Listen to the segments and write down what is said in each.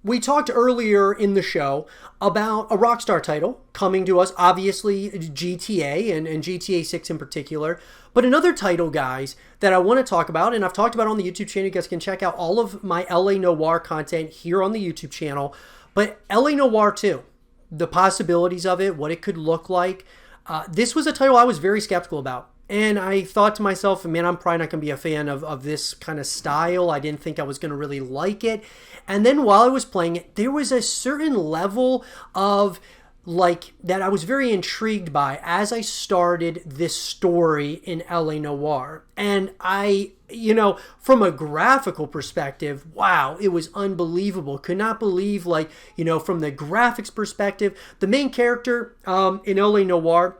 We talked earlier in the show about a Rockstar title coming to us, obviously GTA and GTA 6 in particular. But another title, guys, that I want to talk about, and I've talked about on the YouTube channel, you guys can check out all of my LA Noire content here on the YouTube channel. But LA Noire 2, the possibilities of it, what it could look like. This was a title I was very skeptical about. And I thought to myself, man, I'm probably not going to be a fan of this kind of style. I didn't think I was going to really like it. And then while I was playing it, there was a certain level of like that I was very intrigued by as I started this story in LA Noire. And from a graphical perspective, wow, it was unbelievable. Could not believe, from the graphics perspective, the main character in LA Noire,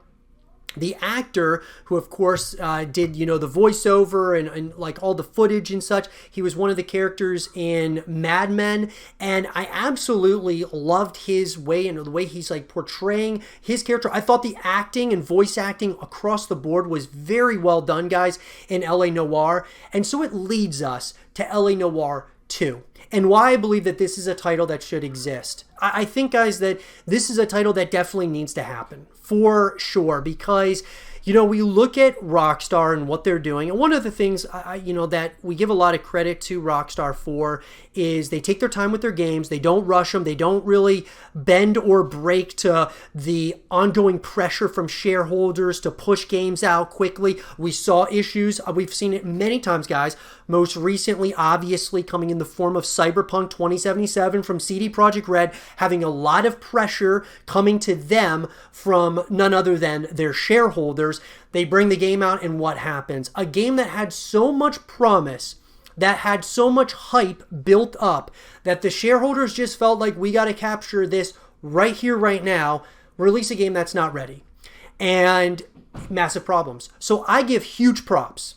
the actor who, of course, did, the voiceover and like all the footage and such. He was one of the characters in Mad Men. And I absolutely loved his way and the way he's like portraying his character. I thought the acting and voice acting across the board was very well done, guys, in LA Noire. And so it leads us to LA Noire 2. And why I believe that this is a title that should exist. I think, guys, that this is a title that definitely needs to happen, for sure, because, we look at Rockstar and what they're doing, and one of the things, that we give a lot of credit to Rockstar for is they take their time with their games, they don't rush them, they don't really bend or break to the ongoing pressure from shareholders to push games out quickly. We saw issues, we've seen it many times, guys, most recently, obviously, coming in the form of Cyberpunk 2077 from CD Projekt Red, having a lot of pressure coming to them from none other than their shareholders. They bring the game out, and what happens? A game that had so much promise, that had so much hype built up, that the shareholders just felt like we got to capture this right here, right now, release a game that's not ready. And massive problems. So I give huge props.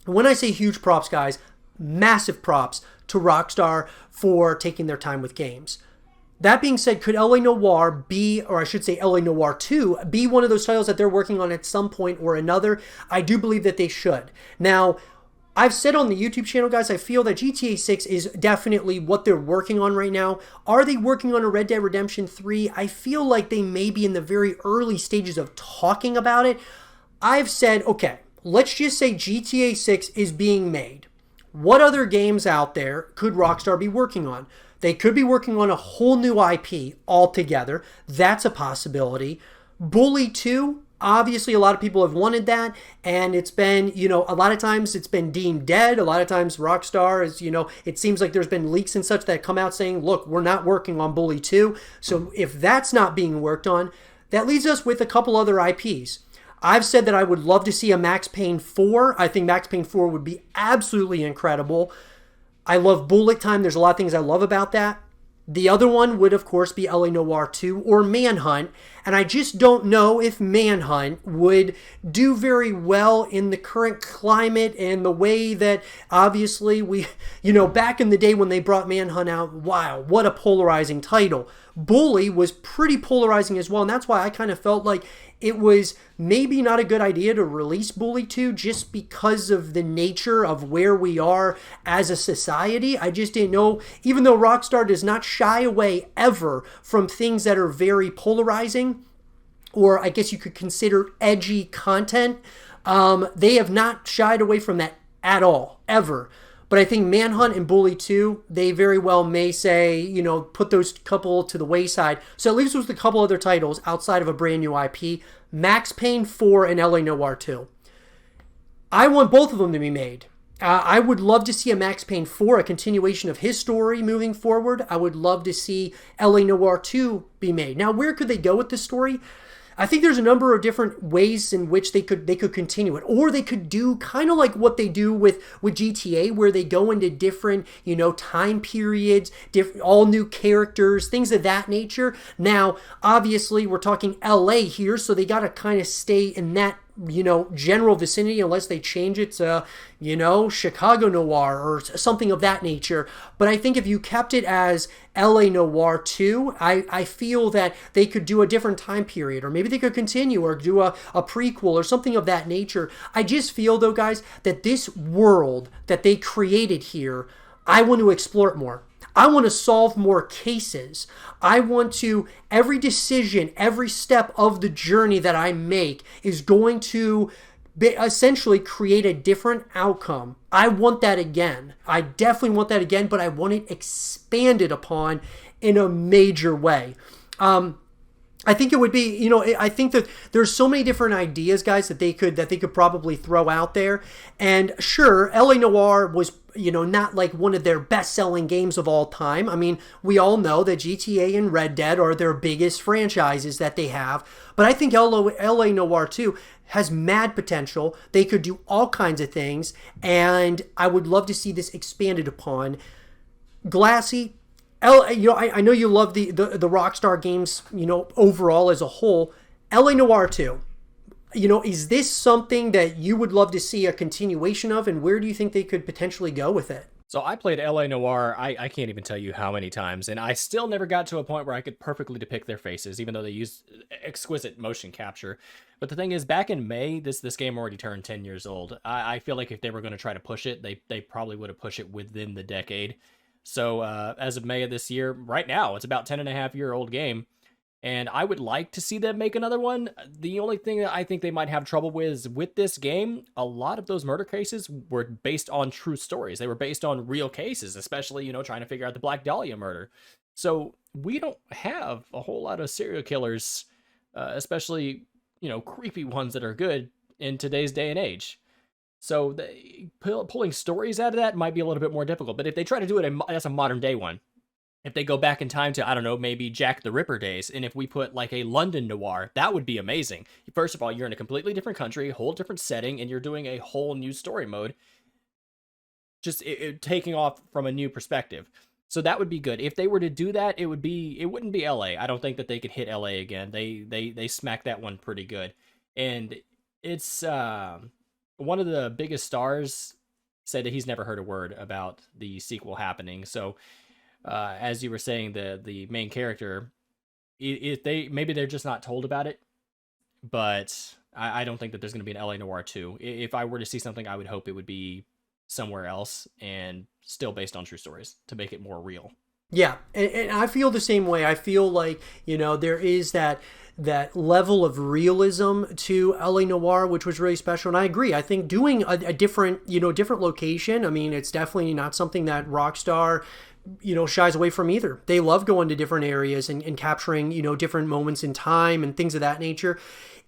When I say huge props, guys, massive props to Rockstar for taking their time with games. That being said, could LA Noire be, or I should say LA Noire 2, be one of those titles that they're working on at some point or another? I do believe that they should. Now, I've said on the YouTube channel, guys, I feel that GTA 6 is definitely what they're working on right now. Are they working on a Red Dead Redemption 3? I feel like they may be in the very early stages of talking about it. I've said, okay, let's just say GTA 6 is being made. What other games out there could Rockstar be working on? They could be working on a whole new IP altogether. That's a possibility. Bully 2, obviously a lot of people have wanted that, and it's been, a lot of times it's been deemed dead. A lot of times Rockstar is, it seems like there's been leaks and such that come out saying, look, we're not working on Bully 2. So if that's not being worked on, that leaves us with a couple other IPs. I've said that I would love to see a Max Payne 4. I think Max Payne 4 would be absolutely incredible. I love Bullet Time. There's a lot of things I love about that. The other one would, of course, be LA Noire 2 or Manhunt. And I just don't know if Manhunt would do very well in the current climate and the way that, obviously, we, back in the day when they brought Manhunt out, wow, what a polarizing title. Bully was pretty polarizing as well. And that's why I kind of felt like it was maybe not a good idea to release Bully 2 just because of the nature of where we are as a society. I just didn't know, even though Rockstar does not shy away ever from things that are very polarizing, or I guess you could consider edgy content, they have not shied away from that at all, ever. But I think Manhunt and Bully 2, they very well may say, put those couple to the wayside. So at least with a couple other titles outside of a brand new IP, Max Payne 4 and LA Noire 2. I want both of them to be made. I would love to see a Max Payne 4, a continuation of his story moving forward. I would love to see LA Noire 2 be made. Now, where could they go with this story? I think there's a number of different ways in which they could continue it, or they could do kind of like what they do with GTA, where they go into different time periods, all new characters, things of that nature. Now, obviously, we're talking LA here, so they got to kind of stay in that general vicinity unless they change it to, Chicago Noir or something of that nature. But I think if you kept it as LA Noire 2, I feel that they could do a different time period, or maybe they could continue or do a prequel or something of that nature. I just feel, though, guys, that this world that they created here, I want to explore it more. I want to solve more cases. I want to, every decision, every step of the journey that I make is going to essentially create a different outcome. I want that again. I definitely want that again, but I want it expanded upon in a major way. I think it would be, I think that there's so many different ideas, guys, that they could probably throw out there. And sure, LA Noire was, not like one of their best-selling games of all time. I mean, we all know that GTA and Red Dead are their biggest franchises that they have. But I think LA Noire 2 has mad potential. They could do all kinds of things, and I would love to see this expanded upon. Glassy, I know you love the Rockstar games, overall as a whole. LA Noire 2, is this something that you would love to see a continuation of, and where do you think they could potentially go with it? So I played LA Noire, I can't even tell you how many times, and I still never got to a point where I could perfectly depict their faces, even though they use exquisite motion capture. But the thing is, back in May, this game already turned 10 years old. I feel like if they were going to try to push it, they probably would have pushed it within the decade. So as of May of this year, right now, it's about 10.5-year-old game. And I would like to see them make another one. The only thing that I think they might have trouble with is with this game, a lot of those murder cases were based on true stories. They were based on real cases, especially, trying to figure out the Black Dahlia murder. So we don't have a whole lot of serial killers, especially, creepy ones that are good in today's day and age. So pulling stories out of that might be a little bit more difficult. But if they try to do it, that's a modern day one. If they go back in time to, I don't know, maybe Jack the Ripper days, and if we put like a London noir, that would be amazing. First of all, you're in a completely different country, a whole different setting, and you're doing a whole new story mode. Just taking off from a new perspective. So that would be good. If they were to do that, it wouldn't be LA. I don't think that they could hit LA again. They smacked that one pretty good. And it's one of the biggest stars said that he's never heard a word about the sequel happening. So as you were saying, the main character, maybe they're just not told about it, but I don't think that there's going to be an LA Noire 2. If I were to see something, I would hope it would be somewhere else and still based on true stories to make it more real. Yeah, and I feel the same way. I feel like, there is that level of realism to LA Noire, which was really special. And I agree. I think doing a different location, I mean, it's definitely not something that Rockstar, shies away from either. They love going to different areas and capturing, different moments in time and things of that nature.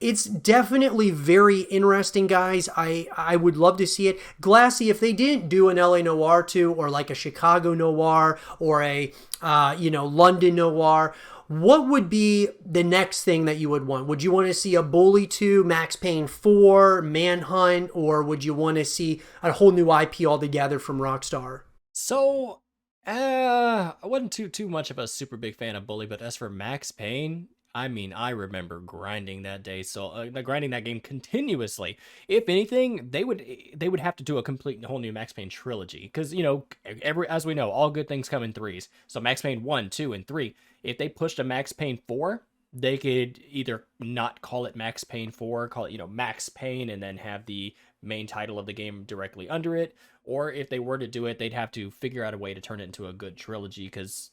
It's definitely very interesting, guys. I would love to see it. Glassy, if they didn't do an LA Noire 2 or like a Chicago Noire or a, London Noire, what would be the next thing that you would want? Would you want to see a Bully 2, Max Payne 4, Manhunt, or would you want to see a whole new IP altogether from Rockstar? So, I wasn't too much of a super big fan of Bully, but as for Max Payne, I mean, I remember grinding that day, so grinding that game continuously. If anything, they would have to do a complete whole new Max Payne trilogy, because as we know, all good things come in threes. So Max Payne 1, 2, and 3. If they pushed a Max Payne 4, they could either not call it Max Payne 4, call it Max Payne, and then have the main title of the game directly under it. Or if they were to do it, they'd have to figure out a way to turn it into a good trilogy, because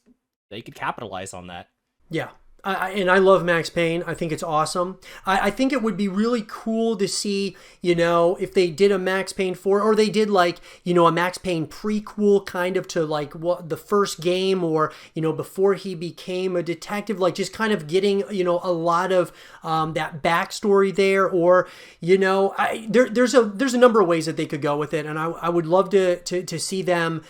they could capitalize on that. Yeah. And I love Max Payne. I think it's awesome. I think it would be really cool to see, if they did a Max Payne 4, or they did like, a Max Payne prequel kind of to like what the first game, or, before he became a detective, like just kind of getting, a lot of that backstory there, or, there's a number of ways that they could go with it. And I would love to see them,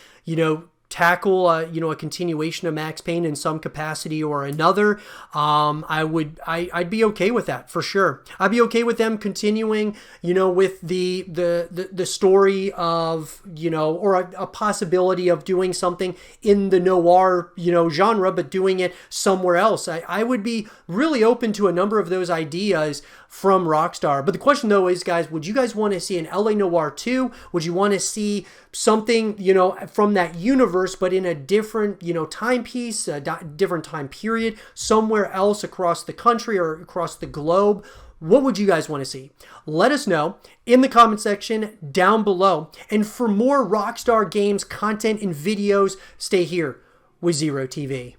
tackle a continuation of Max Payne in some capacity or another. I'd be okay with that for sure. I'd be okay with them continuing with the story of or a possibility of doing something in the noir genre, but doing it somewhere else. I would be really open to a number of those ideas from Rockstar. But the question though is, guys, would you guys want to see an LA Noire 2? Would you want to see something, from that universe, but in a different, timepiece, a different time period, somewhere else across the country or across the globe? What would you guys want to see? Let us know in the comment section down below. And for more Rockstar Games content and videos, stay here. with Zero TV.